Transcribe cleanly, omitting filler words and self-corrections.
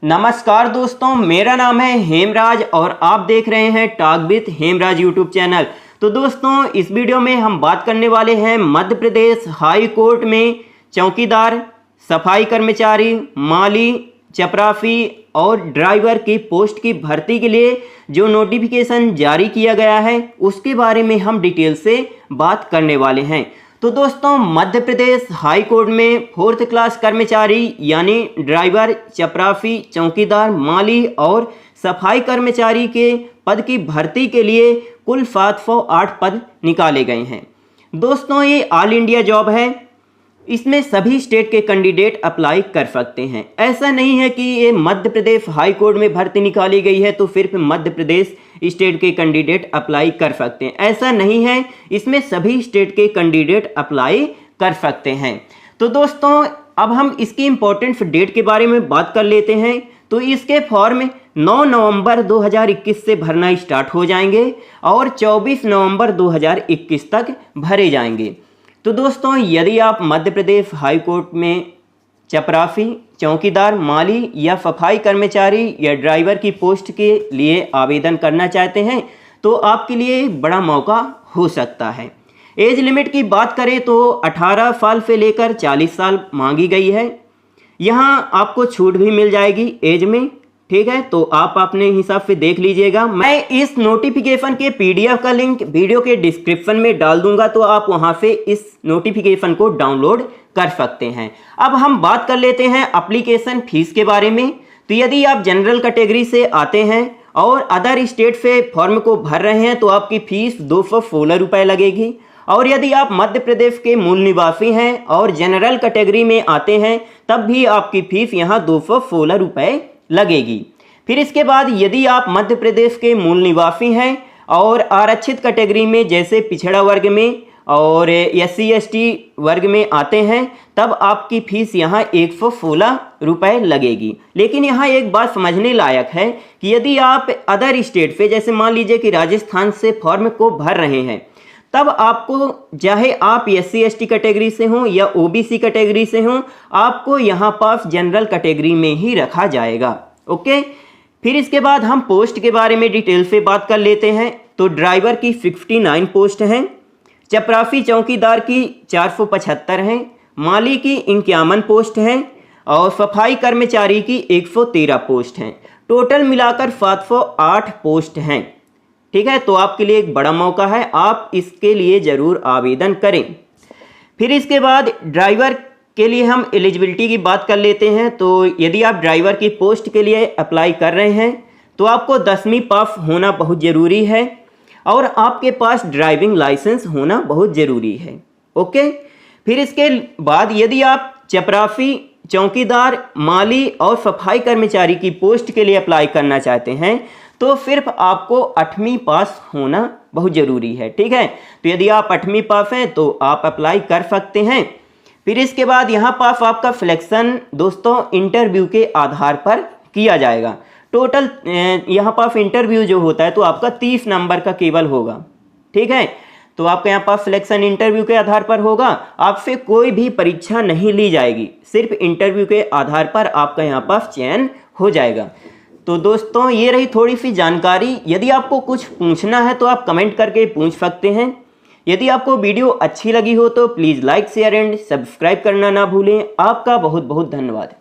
नमस्कार दोस्तों, मेरा नाम है हेमराज और आप देख रहे हैं talk with Hemraj YouTube channel. तो दोस्तों, इस वीडियो में हम बात करने वाले हैं मध्य प्रदेश हाई कोर्ट में चौकीदार, सफाई कर्मचारी, माली, चपरासी और ड्राइवर की पोस्ट की भर्ती के लिए जो नोटिफिकेशन जारी किया गया है उसके बारे में हम डिटेल से बात करने वाले हैं। तो दोस्तों, मध्य प्रदेश हाई कोर्ट में 4th क्लास कर्मचारी यानी ड्राइवर, चपरासी, चौकीदार, माली और सफाई कर्मचारी के पद की भर्ती के लिए कुल 708 पद निकाले गए हैं। दोस्तों, ये ऑल इंडिया जॉब है, इसमें सभी स्टेट के कैंडिडेट अप्लाई कर सकते हैं। ऐसा नहीं है कि ये मध्य प्रदेश हाई कोर्ट में भर्ती निकाली गई है तो सिर्फ मध्य प्रदेश स्टेट के कैंडिडेट अप्लाई कर सकते हैं, ऐसा नहीं है। इसमें सभी स्टेट के कैंडिडेट अप्लाई कर सकते हैं। तो दोस्तों, अब हम इसकी इम्पोर्टेंट डेट के बारे में बात कर लेते हैं। तो इसके फॉर्म 9 नवंबर 2021 से भरना स्टार्ट हो जाएंगे और 24 नवंबर 2021 तक भरे जाएंगे। तो दोस्तों, यदि आप मध्य प्रदेश हाई कोर्ट में चपरासी, चौकीदार, माली या सफाई कर्मचारी या ड्राइवर की पोस्ट के लिए आवेदन करना चाहते हैं तो आपके लिए बड़ा मौका हो सकता है। एज लिमिट की बात करें तो 18 साल से लेकर 40 साल मांगी गई है। यहाँ आपको छूट भी मिल जाएगी एज में, ठीक है। तो आप अपने हिसाब से देख लीजिएगा। मैं इस नोटिफिकेशन के पीडीएफ का लिंक वीडियो के डिस्क्रिप्शन में डाल दूंगा, तो आप वहां से इस नोटिफिकेशन को डाउनलोड कर सकते हैं। अब हम बात कर लेते हैं एप्लीकेशन फीस के बारे में। तो यदि आप जनरल कैटेगरी से आते हैं और अदर स्टेट से फॉर्म को भर रहे हैं तो आपकी फीस 216 रुपये लगेगी। और यदि आप मध्य प्रदेश के मूल निवासी हैं और जनरल कैटेगरी में आते हैं तब भी आपकी फीस यहाँ 216 रुपये लगेगी। फिर इसके बाद यदि आप मध्य प्रदेश के मूल निवासी हैं और आरक्षित कैटेगरी में जैसे पिछड़ा वर्ग में और SC ST वर्ग में आते हैं तब आपकी फीस यहाँ 116 रुपये लगेगी। लेकिन यहाँ एक बात समझने लायक है कि यदि आप अदर स्टेट से, जैसे मान लीजिए कि राजस्थान से फॉर्म को भर रहे हैं, तब आपको, चाहे आप SC ST कैटेगरी से हों या OBC कैटेगरी से हों, आपको यहाँ पास जनरल कैटेगरी में ही रखा जाएगा। ओके। फिर इसके बाद हम पोस्ट के बारे में डिटेल से बात कर लेते हैं। तो ड्राइवर की 69 पोस्ट हैं, चपरासी चौकीदार की 475 हैं, माली की 51 पोस्ट हैं और सफाई कर्मचारी की 113 पोस्ट हैं। टोटल मिलाकर 708 पोस्ट हैं, ठीक है। तो आपके लिए एक बड़ा मौका है, आप इसके लिए ज़रूर आवेदन करें। फिर इसके बाद ड्राइवर के लिए हम एलिजिबिलिटी की बात कर लेते हैं। तो यदि आप ड्राइवर की पोस्ट के लिए अप्लाई कर रहे हैं तो आपको 10वीं पास होना बहुत ज़रूरी है और आपके पास ड्राइविंग लाइसेंस होना बहुत ज़रूरी है। ओके। फिर इसके बाद यदि आप चपरासी, चौकीदार, माली और सफाई कर्मचारी की पोस्ट के लिए अप्लाई करना चाहते हैं तो सिर्फ आपको 8वीं पास होना बहुत ज़रूरी है, ठीक है। तो यदि आप 8वीं पास हैं तो आप अप्लाई कर सकते हैं। फिर इसके बाद यहाँ पास आपका सिलेक्शन दोस्तों इंटरव्यू के आधार पर किया जाएगा। टोटल यहाँ पास इंटरव्यू जो होता है तो आपका 30 नंबर का केवल होगा, ठीक है। तो आपका यहाँ पास सिलेक्शन इंटरव्यू के आधार पर होगा, आपसे कोई भी परीक्षा नहीं ली जाएगी, सिर्फ इंटरव्यू के आधार पर आपका यहाँ पास चयन हो जाएगा। तो दोस्तों, ये रही थोड़ी सी जानकारी। यदि आपको कुछ पूछना है तो आप कमेंट करके पूछ सकते हैं। यदि आपको वीडियो अच्छी लगी हो तो please like, share and subscribe करना ना भूलें। आपका बहुत बहुत धन्यवाद।